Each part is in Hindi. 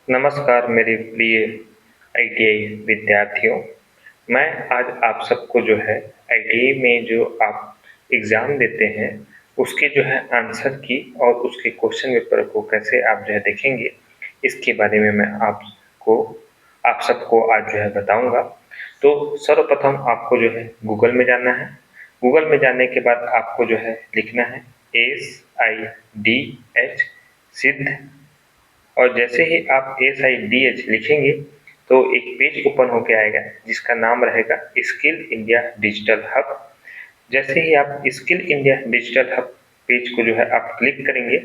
नमस्कार मेरे प्रिय आईटीआई विद्यार्थियों। मैं आज आप सबको जो है आईटीआई में जो आप एग्ज़ाम देते हैं उसके जो है आंसर की और उसके क्वेश्चन पेपर को कैसे आप जो है देखेंगे, इसके बारे में मैं आप सबको आज जो है बताऊंगा। तो सर्वप्रथम आपको जो है गूगल में जाना है। गूगल में जाने के बाद आपको जो है लिखना है SIDH सिद्ध। और जैसे ही आप SIDH लिखेंगे तो एक पेज ओपन होके आएगा जिसका नाम रहेगा स्किल इंडिया डिजिटल हब। जैसे ही आप skill India digital hub page को जो है आप क्लिक करेंगे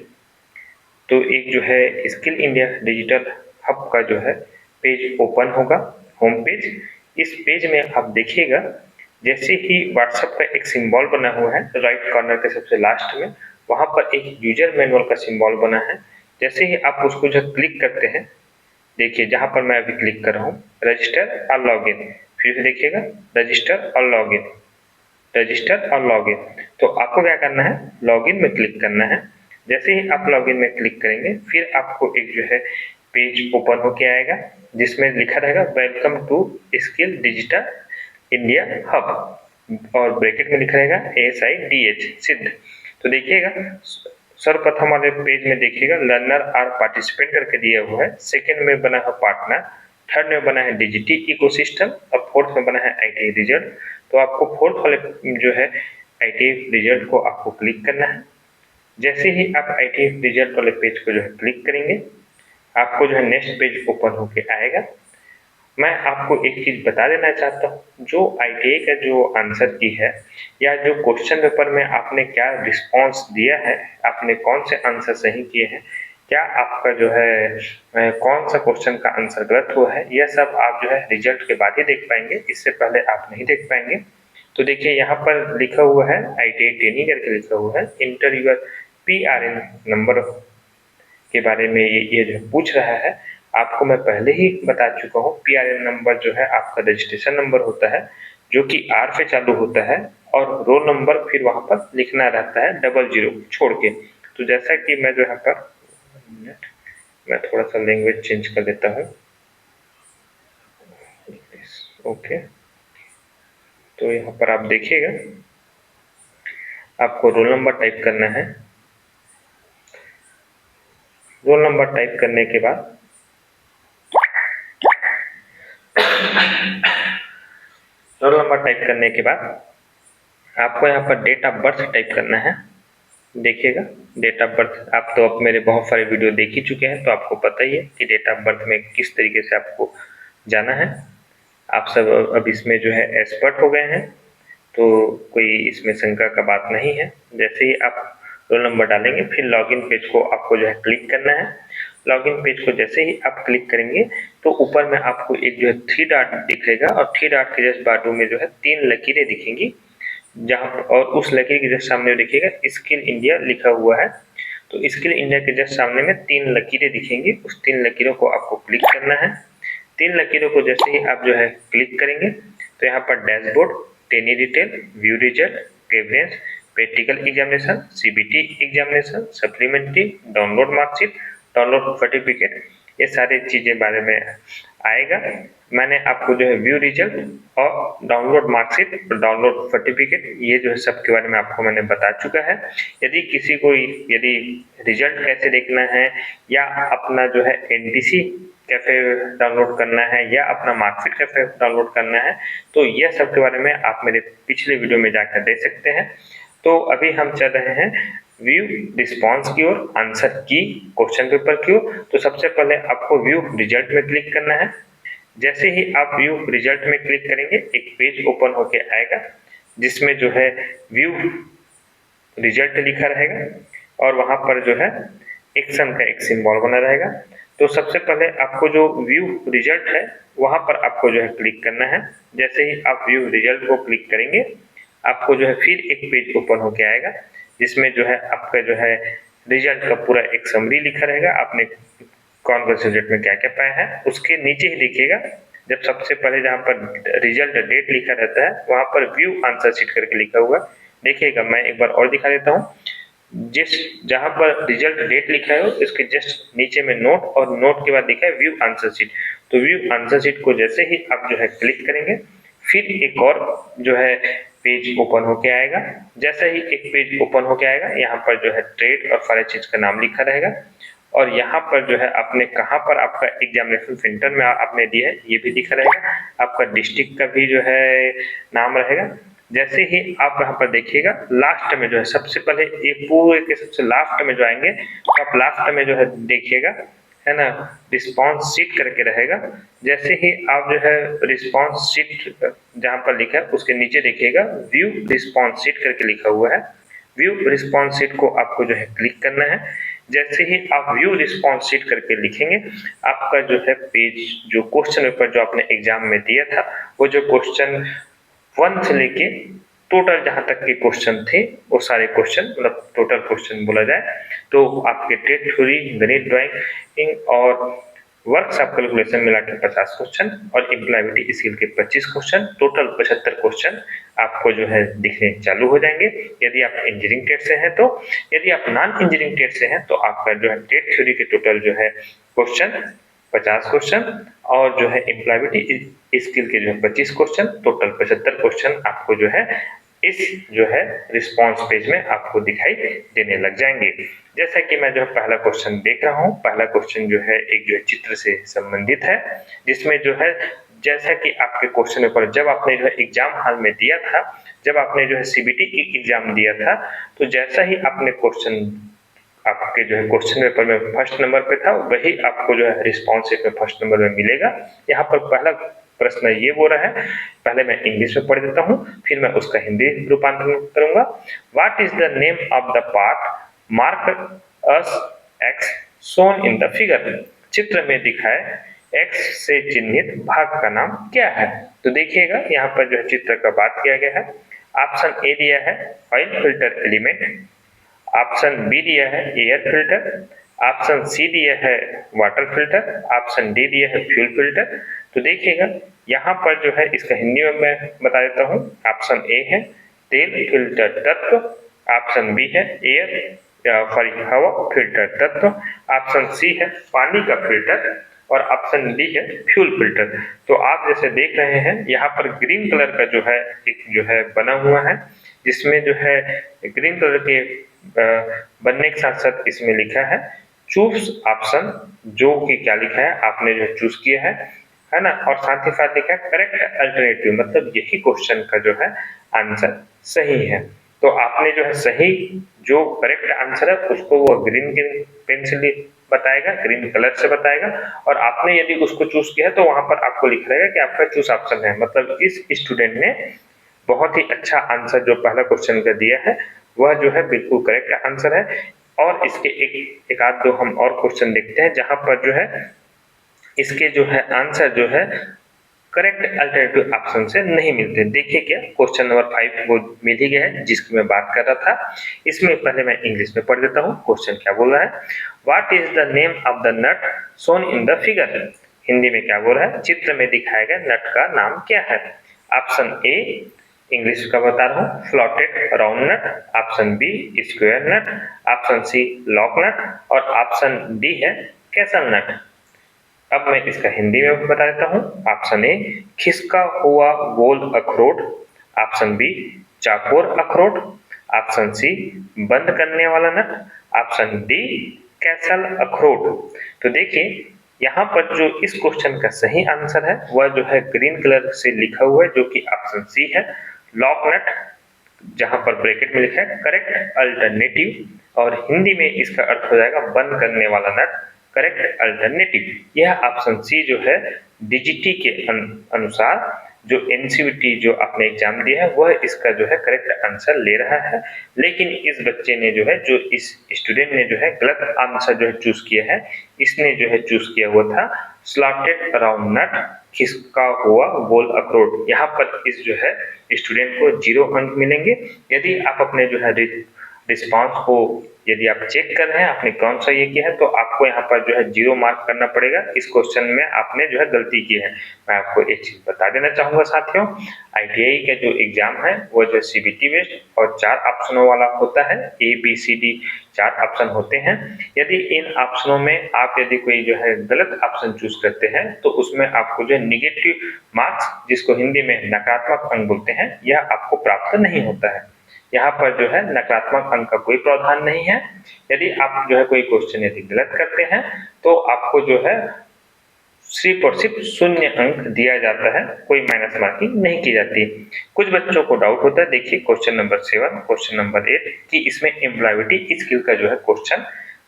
तो एक जो है स्किल इंडिया डिजिटल हब का जो है पेज ओपन होगा, होम पेज। इस पेज में आप देखिएगा जैसे ही व्हाट्सएप का एक सिंबल बना हुआ है राइट कॉर्नर के सबसे लास्ट में, वहां पर एक यूजर मैनुअल का सिंबल बना है। जैसे ही आप उसको जो क्लिक करते हैं, देखिए जहां पर मैं अभी क्लिक कर रहा हूँ रजिस्टर और लॉग इन, फिर से देखिएगा रजिस्टर और लॉग इन, रजिस्टर और लॉगिन। तो आपको क्या करना है, लॉगिन में क्लिक करना है। जैसे ही आप लॉगिन में क्लिक करेंगे फिर आपको एक जो है पेज ओपन होके आएगा जिसमें लिखा रहेगा welcome to skill digital India hub और ब्रैकेट में लिखा रहेगा SIDH सिद्ध। तो देखिएगा सर्वप्रथम वाले पेज में देखिएगा लर्नर आर पार्टिसिपेंट करके दिया हुआ है, सेकंड में बना है पार्टनर, थर्ड में बना है डिजिटी इकोसिस्टम और फोर्थ में बना है आईटी रिजल्ट। तो आपको फोर्थ वाले जो है आईटी रिजल्ट को आपको क्लिक करना है। जैसे ही आप आईटी रिजल्ट वाले पेज को जो है क्लिक करेंगे आपको जो है नेक्स्ट पेज ओपन होके आएगा। मैं आपको एक चीज बता देना चाहता हूँ, जो आईटीआई का जो आंसर की है या जो क्वेश्चन पेपर में आपने क्या रिस्पॉन्स दिया है, आपने कौन से आंसर सही किए हैं, क्या आपका जो है कौन सा क्वेश्चन का आंसर गलत हुआ है, यह सब आप जो है रिजल्ट के बाद ही देख पाएंगे, इससे पहले आप नहीं देख पाएंगे। तो देखिए यहाँ पर लिखा हुआ है आईटीआई ट्रेनिंग करके लिखा हुआ है, इंटर यूर PRN नंबर के बारे में ये जो पूछ रहा है। आपको मैं पहले ही बता चुका हूँ PRN नंबर जो है आपका रजिस्ट्रेशन नंबर होता है जो कि R से चालू होता है और रोल नंबर फिर वहां पर लिखना रहता है 00 छोड़ के। तो जैसा कि मैं जो यहाँ पर मैं थोड़ा सा लैंग्वेज चेंज कर देता हूँ। ओके, तो यहाँ पर आप देखिएगा आपको रोल नंबर टाइप करना है। रोल नंबर टाइप करने के बाद रोल नंबर टाइप करने के बाद आपको यहाँ पर डेट ऑफ बर्थ टाइप करना है। देखिएगा डेट ऑफ बर्थ, आप तो अब मेरे बहुत सारे वीडियो देख ही चुके हैं तो आपको पता ही है कि डेट ऑफ बर्थ में किस तरीके से आपको जाना है। आप सब अब इसमें जो है एक्सपर्ट हो गए हैं तो कोई इसमें शंका का बात नहीं है। जैसे ही आप रोल नंबर डालेंगे फिर लॉगिन पेज को आपको जो है क्लिक करना है। लॉगिन पेज को जैसे ही आप क्लिक करेंगे तो ऊपर में आपको एक जो है 3 डॉट दिखेगा और 3 डॉट के जस्ट बाजू में जो है 3 लकीरें दिखेंगी, जहाँ और उस लकीर के जस्ट सामने देखिएगा स्किल इंडिया लिखा हुआ है। तो स्किल इंडिया के जस्ट सामने में 3 लकीरें दिखेंगी, उस 3 लकीरों को आपको क्लिक करना है। 3 लकीरों को जैसे ही आप जो है क्लिक करेंगे तो यहाँ पर dashboard, trainee detail, view result, preference, practical examination, CBT examination, supplementary, download marksheet, download certificate, ये सारी चीजें बारे में आएगा। मैंने आपको जो है व्यू रिजल्ट और डाउनलोड मार्कशीट, डाउनलोड सर्टिफिकेट, ये जो है सब के बारे में आपको मैंने बता चुका है। यदि किसी को यदि रिजल्ट कैसे देखना है या अपना जो है एनटीसी कैसे डाउनलोड करना है या अपना मार्कशीट कैसे डाउनलोड करना है, तो यह सब के बारे में आप मेरे पिछले वीडियो में जाकर देख सकते हैं। तो अभी हम चल रहे हैं व्यू रिस्पॉन्स की ओर, आंसर की क्वेश्चन पेपर की ओर। तो सबसे पहले आपको व्यू रिजल्ट में क्लिक करना है। जैसे ही आप व्यू रिजल्ट में क्लिक करेंगे एक पेज ओपन होके आएगा जिसमें जो है व्यू रिजल्ट लिखा रहेगा और वहां पर जो है एक्शन का एक सिंबल बना रहेगा। तो सबसे पहले आपको जो व्यू रिजल्ट है वहां पर आपको जो है क्लिक करना है। जैसे ही आप व्यू रिजल्ट को क्लिक करेंगे आपको जो है फिर एक पेज ओपन होके आएगा जिसमें जो है आपका जो है रिजल्ट का पूरा एक समरी लिखा रहेगा, आपने कौन कौन से सब्जेक्ट में क्या क्या पाया है। उसके नीचे ही देखिएगा जब सबसे पहले जहाँ पर रिजल्ट डेट लिखा रहता है वहां पर व्यू आंसर शीट करके लिखा हुआ, देखिएगा मैं एक बार और दिखा देता हूँ। जिस जहाँ पर रिजल्ट डेट लिखा है उसके जस्ट नीचे में नोट और नोट के बाद लिखा है व्यू आंसर शीट। तो व्यू आंसर शीट को जैसे ही आप जो है क्लिक करेंगे, फिर एक और जो है पेज ओपन होके आएगा। जैसे ही एक पेज ओपन होके आएगा, यहाँ पर जो है ट्रेड और सारे चीज का नाम लिखा रहेगा, और यहाँ पर जो है आपने कहाँ पर आपका एग्जामिनेशन सेंटर में आपने दिया है ये भी लिखा रहेगा। आपका डिस्ट्रिक्ट का भी जो है नाम रहेगा। जैसे ही आप यहाँ पर देखिएगा, लास्ट में जो है सबसे पहले ये पूरे के सबसे लास्ट में जो आएंगे, तो आप लास्ट में जो है देखिएगा, है ना, रिस्पॉन्स शीट करके रहेगा। जैसे ही आप जो है रिस्पॉन्स शीट जहाँ पर लिखा है उसके नीचे देखिएगा व्यू रिस्पॉन्स शीट करके लिखा हुआ है। व्यू रिस्पॉन्स शीट को आपको जो है क्लिक करना है। जैसे ही आप व्यू रिस्पॉन्स शीट करके लिखेंगे, आपका जो है पेज जो क्वेश्चन पेपर जो आपने एग्जाम में दिया था, वो जो क्वेश्चन 1 से लेके टोटल जहाँ तक के क्वेश्चन थे वो सारे क्वेश्चन, मतलब टोटल क्वेश्चन बोला जाए तो आपके टेट थ्योरी, गणित, ड्राइंग और वर्कशॉप कैलकुलेशन मिला के 50 क्वेश्चन और एम्प्लॉयबिलिटी स्किल के 25 क्वेश्चन, टोटल 75 क्वेश्चन आपको जो है दिखने चालू हो जाएंगे यदि आप इंजीनियरिंग टेट से हैं तो। यदि आप नॉन इंजीनियरिंग टेट से हैं तो आपका जो है टेट थ्योरी के टोटल जो है क्वेश्चन 50 क्वेश्चन और जो है एम्प्लॉयबिलिटी स्किल के जो है 25 क्वेश्चन, टोटल 75 क्वेश्चन आपको जो है इस जो है रिस्पॉन्स पेज में आपको दिखाई देने लग जाएंगे। जैसा कि मैं जो है पहला क्वेश्चन देख रहा हूँ, पहला क्वेश्चन जो है एक जो है चित्र से संबंधित है, जिसमें जो है जैसा कि आपके क्वेश्चन पेपर जब आपने जो है एग्जाम हॉल में दिया था, जब आपने जो है सीबीटी एग्जाम दिया था, तो जैसा ही आपने क्वेश्चन आपके जो है क्वेश्चन पेपर में फर्स्ट नंबर पे था, वही आपको जो है रिस्पॉन्स शीट में फर्स्ट नंबर में मिलेगा। यहाँ पर पहला प्रश्न ये बोल रहा है, पहले मैं इंग्लिश में पढ़ देता हूँ, फिर मैं उसका हिंदी रूपांतरण करूंगा। What is the name of the part mark us x shown in the figure. चित्र में दिखाए एक्स से चिन्हित भाग का नाम क्या है। तो देखिएगा यहाँ पर जो है चित्र का बात किया गया है। ऑप्शन ए दिया है oil filter element, option B दिया है एयर फिल्टर, ऑप्शन सी दिया है वाटर फिल्टर, ऑप्शन डी दिया है फ्यूल फिल्टर। तो देखिएगा यहाँ पर जो है इसका हिंदी में मैं बता देता हूँ। ऑप्शन ए है तेल फिल्टर तत्व, ऑप्शन बी है एयर सॉरी हवा फिल्टर तत्व, ऑप्शन सी है पानी का फिल्टर और ऑप्शन डी है फ्यूल फिल्टर। तो आप जैसे देख रहे हैं यहाँ पर ग्रीन कलर का जो है एक जो है बना हुआ है, जिसमें जो है ग्रीन कलर के बनने के साथ साथ इसमें लिखा है चूज ऑप्शन, जो कि क्या लिखा है आपने जो चूज किया है ना, और साथ ही साथ लिखा है करेक्ट अल्टरनेटिव, मतलब यही क्वेश्चन का जो है आंसर सही है। तो आपने जो है सही जो करेक्ट आंसर है उसको वो ग्रीन पेन से बताएगा, ग्रीन कलर से बताएगा, और आपने यदि उसको चूज किया है तो वहां पर आपको लिख रहेगा कि आपका चूज ऑप्शन है। मतलब इस स्टूडेंट ने बहुत ही अच्छा आंसर जो पहला क्वेश्चन का दिया है वह जो है बिल्कुल करेक्ट आंसर है। और इसके एक आध दो हम और क्वेश्चन देखते हैं जहां पर जो है इसके जो है आंसर जो है करेक्ट अल्टरनेटिव ऑप्शन से नहीं मिलते। देखिए क्या क्वेश्चन नंबर 5 वो मिल ही गया है जिसकी मैं बात कर रहा था। इसमें पहले मैं इंग्लिश में पढ़ देता हूँ क्वेश्चन क्या बोल रहा है। What is the name of the nut shown in the figure. Hindi में क्या बोल रहा है, चित्र में दिखाया गया नट का नाम क्या है। ऑप्शन ए इंग्लिश का बता रहा हूँ फ्लॉटेड राउंड नट, ऑप्शन बी स्क्वायर नट, ऑप्शन सी लॉक नट और ऑप्शन डी है कैसल नट। अब मैं इसका हिंदी में बता देता हूँ। ऑप्शन ए खिसका हुआ गोल अखरोट, ऑप्शन बी चाकोर अखरोट, ऑप्शन सी बंद करने वाला नट, ऑप्शन डी कैसल अखरोट। तो देखिए यहाँ पर जो इस क्वेश्चन का सही आंसर है वह जो है ग्रीन कलर से लिखा हुआ है जो कि ऑप्शन सी है लॉक नट, जहां पर ब्रैकेट में लिखा है करेक्ट अल्टरनेटिव, और हिंदी में इसका अर्थ हो जाएगा बंद करने वाला नट करेक्ट अल्टरनेटिव। यह ऑप्शन सी जो है डीजीटी के अनुसार जो एनसीईआरटी जो आपने एग्जाम दिया है वह इसका जो है करेक्ट आंसर ले रहा है। लेकिन इस बच्चे ने जो है जो इस स्टूडेंट ने जो है गलत आंसर जो है चूज किया है। इसने जो है चूज किया हुआ था स्लॉटेड राउंड नट, खिसका हुआ गोल अखरोट। यहाँ पर इस जो है स्टूडेंट को 0 अंक मिलेंगे। यदि आप अपने जो है रिस्पांस को यदि आप चेक कर रहे हैं आपने कौन सा ये किया है तो आपको यहाँ पर जो है 0 मार्क करना पड़ेगा। इस क्वेश्चन में आपने जो है गलती की है। मैं आपको एक चीज बता देना चाहूंगा साथियों, ITI का जो एग्जाम है वो जो CBT बेस्ड और 4 ऑप्शनों वाला होता है। ABCD 4 ऑप्शन होते हैं। यदि इन ऑप्शनों में आप यदि कोई जो है गलत ऑप्शन चूज करते हैं तो उसमें आपको जो है निगेटिव मार्क्स, जिसको हिंदी में नकारात्मक अंक बोलते हैं, यह आपको प्राप्त नहीं होता है। यहाँ पर जो है नकारात्मक अंक का कोई प्रावधान नहीं है। यदि आप जो है कोई क्वेश्चन यदि गलत करते हैं तो आपको जो है सिर्फ और सिर्फ 0 अंक दिया जाता है, कोई माइनस मार्किंग नहीं की जाती। कुछ बच्चों को डाउट होता है, देखिए क्वेश्चन नंबर 7, क्वेश्चन नंबर 8 कि इसमें एम्प्लॉयबिलिटी स्किल का जो है क्वेश्चन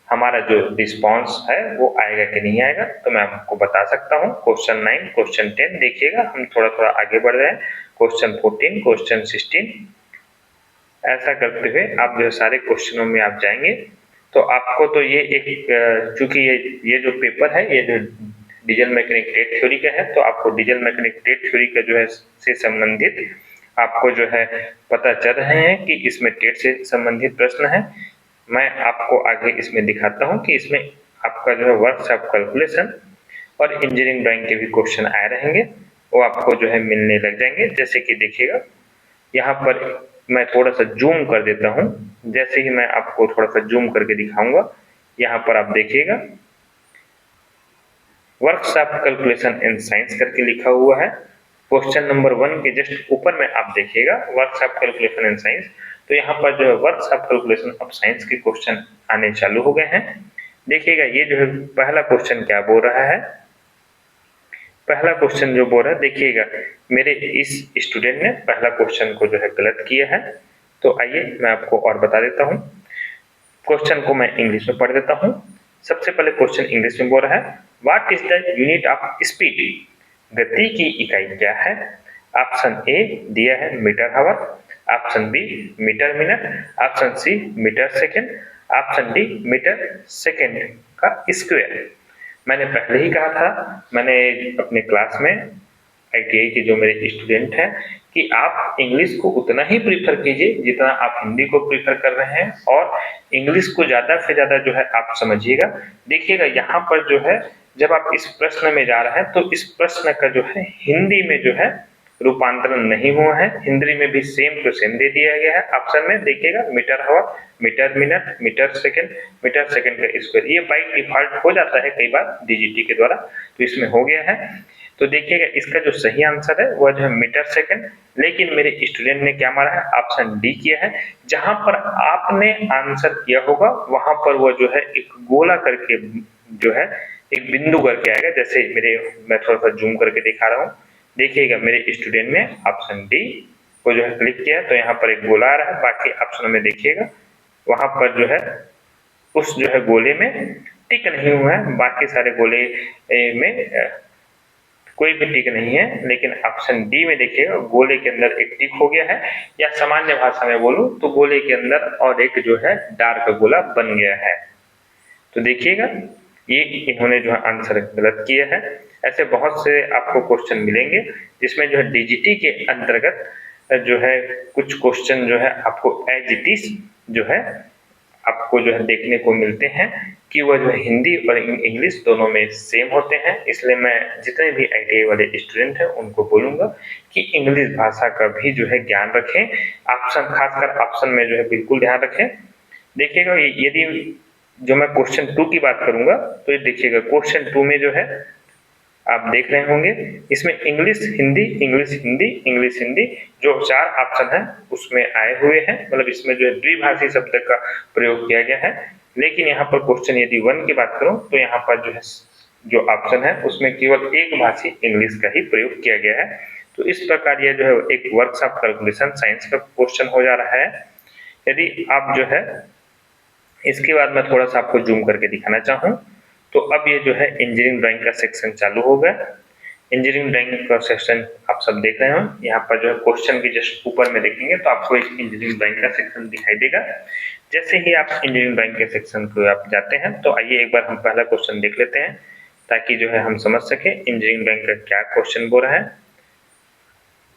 हमारा जो रिस्पॉन्स है वो आएगा कि नहीं आएगा। तो मैं आपको बता सकता हूँ क्वेश्चन 9, क्वेश्चन 10 देखिएगा, हम थोड़ा थोड़ा आगे बढ़ रहे हैं। क्वेश्चन 14, क्वेश्चन 16, ऐसा करते हुए आप जो सारे क्वेश्चनों में आप जाएंगे तो आपको तो ये एक चूंकि ये जो पेपर है ये जो डीजल मैकेनिक टेट थ्योरी का है तो आपको डीजल मैकेनिक टेट थ्योरी का जो है से संबंधित आपको जो है पता चल रहे हैं कि इसमें टेट से संबंधित प्रश्न है। मैं आपको आगे इसमें दिखाता हूं कि इसमें आपका जो है वर्क्स ऑफ कैलकुलेशन और इंजीनियरिंग ड्राइंग के भी क्वेश्चन आए रहेंगे, वो आपको जो है मिलने लग जाएंगे। जैसे कि देखिएगा यहाँ पर मैं थोड़ा सा जूम कर देता हूँ, जैसे ही मैं आपको थोड़ा सा जूम करके दिखाऊंगा यहाँ पर आप देखिएगा works of calculation in science करके लिखा हुआ है। क्वेश्चन नंबर 1 के जस्ट ऊपर में आप देखिएगा works of calculation in science, तो यहाँ पर जो है works of calculation of science के क्वेश्चन आने चालू हो गए हैं। देखिएगा ये जो है पहला क्वेश्चन क्या बोल रहा है, पहला क्वेश्चन जो बोल रहा है देखिएगा मेरे इस स्टूडेंट ने पहला क्वेश्चन को जो है गलत किया है। तो आइए मैं आपको और बता देता हूँ, क्वेश्चन को मैं इंग्लिश में पढ़ देता हूँ। सबसे पहले क्वेश्चन इंग्लिश में बोल रहा है what is the unit of speed, गति की इकाई क्या है। ऑप्शन ए दिया है metre hour, option B metre minute, option C metre second, option D metre second का स्क्वायर। मैंने पहले ही कहा था, मैंने अपने क्लास में ITI के जो मेरे स्टूडेंट हैं कि आप इंग्लिश को उतना ही प्रीफर कीजिए जितना आप हिंदी को प्रीफर कर रहे हैं, और इंग्लिश को ज़्यादा से ज़्यादा जो है आप समझिएगा। देखिएगा यहाँ पर जो है जब आप इस प्रश्न में जा रहे हैं तो इस प्रश्न का जो है हिंदी में जो है रूपांतरण नहीं हुआ है, हिंदी में भी सेम टू सेम दे दिया गया है। ऑप्शन में देखिएगा मीटर हावर, मीटर मिनट, मीटर सेकेंड का स्क्वायर, ये बाई डिफॉल्ट हो जाता है कई बार DGT के द्वारा, तो इसमें हो गया है। तो देखिएगा इसका जो सही आंसर है वह जो है मीटर सेकेंड, लेकिन मेरे स्टूडेंट ने क्या मारा है ऑप्शन डी किया है। जहां पर आपने आंसर किया होगा वहां पर वो जो है एक गोला करके जो है एक बिंदु करके आएगा। जैसे मैं थोड़ा सा जूम करके दिखा रहा हूँ, देखिएगा मेरे स्टूडेंट ने ऑप्शन डी को जो है क्लिक किया तो यहाँ पर एक गोला आ रहा है। बाकी ऑप्शनों में देखिएगा वहां पर जो है उस जो है गोले में टिक नहीं हुआ है, बाकी सारे गोले में कोई भी टिक नहीं है, लेकिन ऑप्शन डी में देखिएगा गोले के अंदर एक टिक हो गया है, या सामान्य भाषा में बोलूं तो गोले के अंदर और एक जो है डार्क गोला बन गया है। तो देखिएगा ये इन्होंने जो है आंसर गलत किया है। ऐसे बहुत से आपको क्वेश्चन मिलेंगे जिसमें जो है DGT के अंतर्गत जो है कुछ क्वेश्चन जो है आपको एज इट इज जो है आपको जो है देखने को मिलते हैं कि वह जो है हिंदी और इंग्लिश दोनों में सेम होते हैं। इसलिए मैं जितने भी ITI वाले स्टूडेंट हैं उनको बोलूंगा कि इंग्लिश भाषा का भी जो है ज्ञान रखें, ऑप्शन खासकर ऑप्शन में जो है बिल्कुल ध्यान रखें। देखिएगा यदि जो मैं क्वेश्चन 2 की बात करूंगा तो ये देखिएगा क्वेश्चन 2 में जो है आप देख रहे होंगे इसमें English Hindi English Hindi English Hindi जो 4 ऑप्शन है उसमें आए हुए हैं, मतलब इसमें जो है द्विभाषी शब्द का प्रयोग किया गया है। लेकिन यहाँ पर क्वेश्चन यदि 1 की बात करूं तो यहाँ पर जो है जो ऑप्शन है उसमें केवल एक भाषी इंग्लिश का ही प्रयोग किया गया है। तो इस प्रकार यह जो है एक वर्क्स ऑफ कैलकुलेशन साइंस का क्वेश्चन हो जा रहा है। यदि आप जो है इसके बाद मैं थोड़ा सा आपको जूम करके दिखाना चाहूँ तो अब ये जो है इंजीनियरिंग ड्राइंग का सेक्शन चालू हो गया। इंजीनियरिंग ड्राइंग का सेक्शन आप सब देख रहे हो, यहाँ पर जो है क्वेश्चन के जस्ट ऊपर में देखेंगे तो आपको एक इंजीनियरिंग ड्राइंग का सेक्शन दिखाई देगा। जैसे ही आप इंजीनियरिंग ड्राइंग के सेक्शन को आप जाते हैं तो आइए एक बार हम पहला क्वेश्चन देख लेते हैं ताकि जो है हम समझ सके इंजीनियरिंग ड्राइंग का क्या क्वेश्चन बोल रहा है।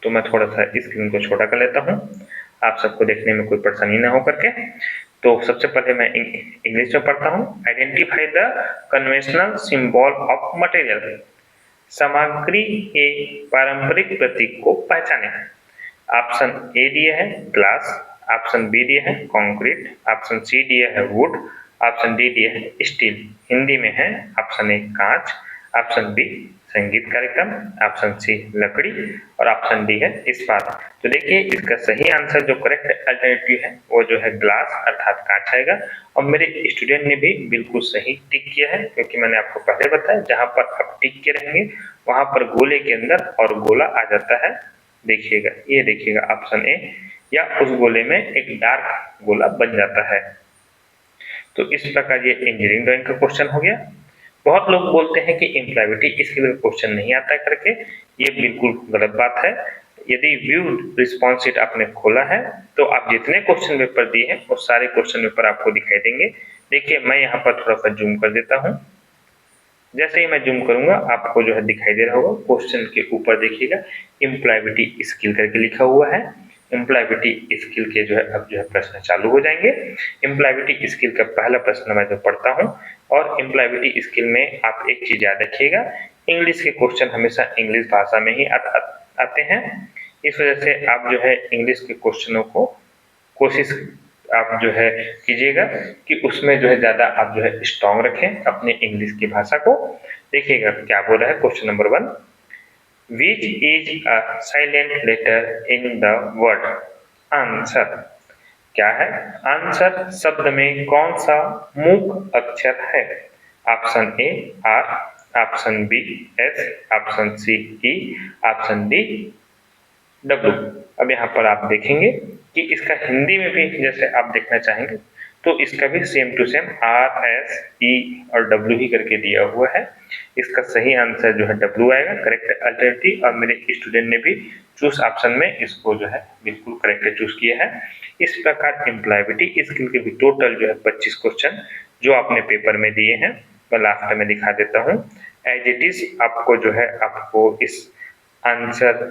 तो मैं थोड़ा सा स्क्रीन को छोटा कर लेता हूँ आप सबको देखने में कोई परेशानी ना हो करके। तो सबसे पहले मैं इंग्लिश में पढ़ता हूँ। Identify the conventional symbol of material. सामग्री के पारंपरिक प्रतीक को पहचानें। ऑप्शन ए दिए है ग्लास, ऑप्शन बी दिए है कंक्रीट, ऑप्शन सी दिए है वुड, ऑप्शन डी दिए है स्टील। हिंदी में है ऑप्शन ए कांच, ऑप्शन बी संगीत कार्यक्रम, ऑप्शन सी लकड़ी और ऑप्शन डी है इस्पात। तो देखिए इसका सही आंसर जो करेक्ट अल्टरनेटिव है वो जो है ग्लास अर्थात कांच आएगा। और मेरे स्टूडेंट ने भी बिल्कुल सही टिक किया है, क्योंकि मैंने आपको पहले बताया जहां पर आप टिक के रहेंगे वहां पर गोले के अंदर और गोला आ जाता है। देखिएगा, ये देखिएगा ऑप्शन ए, या उस गोले में एक डार्क गोला बन जाता है। तो इस प्रकार ये इंजीनियरिंग ड्राइंग का क्वेश्चन हो गया। बहुत लोग बोलते हैं कि इम्प्लायबिलिटी इसके लिए क्वेश्चन नहीं आता है करके, ये बिल्कुल गलत बात है। यदि व्यू रिस्पॉन्स शीट आपने खोला है तो आप जितने क्वेश्चन पेपर दिए हैं वो सारे क्वेश्चन पेपर आपको दिखाई देंगे। देखिए मैं यहाँ पर थोड़ा सा जूम कर देता हूँ। जैसे ही मैं जूम करूंगा आपको जो है दिखाई दे रहा होगा, क्वेश्चन के ऊपर देखिएगा इम्प्लायबिलिटी स्किल करके लिखा हुआ है। इम्प्लायबिलिटी स्किल के जो है अब जो है प्रश्न चालू हो जाएंगे। इम्प्लायबिलिटी स्किल का पहला प्रश्न मैं जो पढ़ता हूँ, और इम्प्लायबिलिटी स्किल में आप एक चीज याद रखिएगा, इंग्लिश के क्वेश्चन हमेशा इंग्लिश भाषा में ही आते हैं। इस वजह से आप जो है इंग्लिश के क्वेश्चनों को कोशिश आप जो है कीजिएगा कि उसमें जो है ज्यादा आप जो है स्ट्रॉन्ग रखें अपने इंग्लिश की भाषा को। देखिएगा क्या बोल रहा है question number 1, which is a silent letter in the word. Answer क्या है? आंसर शब्द में कौन सा मूक अक्षर है? Option A R, option B S, option C E, option D W. अब यहाँ पर आप देखेंगे कि इसका हिंदी में भी जैसे आप देखना चाहेंगे तो इसका भी same to same R S E और डब्ल्यू ही करके दिया हुआ है। इसका सही आंसर जो है डब्ल्यू आएगा, करेक्ट अल्टरनेटिव। और मेरे स्टूडेंट ने भी चूज ऑप्शन में इसको जो है बिल्कुल करेक्ट चूज किया है। इस प्रकार एम्प्लॉयबिलिटी स्किल के भी टोटल जो है 25 क्वेश्चन जो आपने पेपर में दिए हैं मैं लास्ट में दिखा देता हूँ। एज इट इज आपको जो है आपको इस आंसर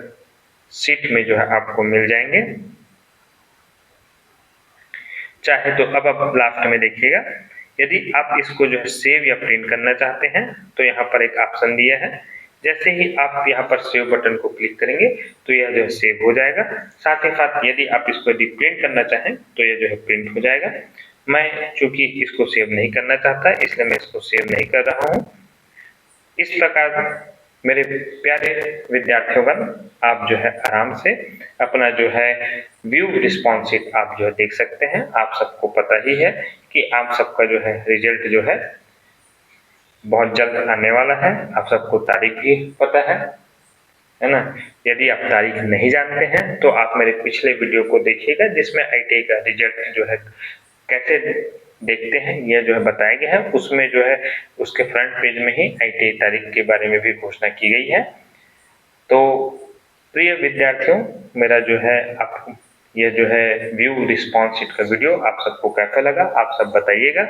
शीट में जो है आपको मिल जाएंगे। चाहे तो अब आप लास्ट में देखिएगा, यदि आप इसको जो है सेव या प्रिंट करना चाहते हैं तो यहाँ पर एक ऑप्शन दिया है। जैसे ही आप यहाँ पर सेव बटन को क्लिक करेंगे तो यह जो है सेव हो जाएगा। साथ ही साथ यदि आप इसको यदि प्रिंट करना चाहें तो यह जो है प्रिंट हो जाएगा। मैं चूंकि इसको सेव नहीं करना चाहता इसलिए मैं इसको सेव नहीं कर रहा हूँ। इस प्रकार मेरे प्यारे विद्यार्थियों आप जो है आराम से अपना जो है व्यू रिस्पॉन्स शीट आप जो है देख सकते हैं। आप सबको पता ही है कि आप सबका जो है रिजल्ट जो है बहुत जल्द आने वाला है। आप सबको तारीख भी पता है ना। यदि आप तारीख नहीं जानते हैं तो आप मेरे पिछले वीडियो को देखिएगा जिसमें आईटीआई का रिजल्ट जो है कैसे देखते हैं यह जो है बताया गया है। उसमें जो है उसके फ्रंट पेज में ही आईटीआई तारीख के बारे में भी घोषणा की गई है। तो प्रिय विद्यार्थियों, मेरा जो है आप यह जो है व्यू रिस्पॉन्स शीट का वीडियो आप सबको कैसा लगा आप सब बताइएगा।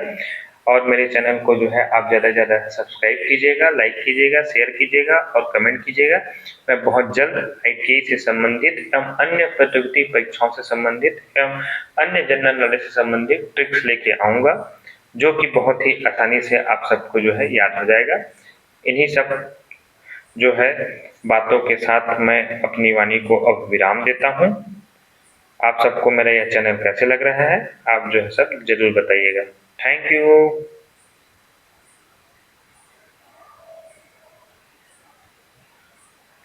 और मेरे चैनल को जो है आप ज़्यादा से ज़्यादा सब्सक्राइब कीजिएगा, लाइक कीजिएगा, शेयर कीजिएगा और कमेंट कीजिएगा। मैं बहुत जल्द आईटीआई से संबंधित एवं अन्य प्रतियोगिता परीक्षाओं से संबंधित एवं अन्य जनरल नॉलेज से संबंधित ट्रिक्स लेके आऊँगा, जो कि बहुत ही आसानी से आप सबको जो है याद हो जाएगा। इन्हीं सब जो है बातों के साथ मैं अपनी वाणी को अब विराम देता हूँ। आप सबको मेरा यह चैनल कैसे लग रहा है आप जो है सब जरूर बताइएगा। Thank you.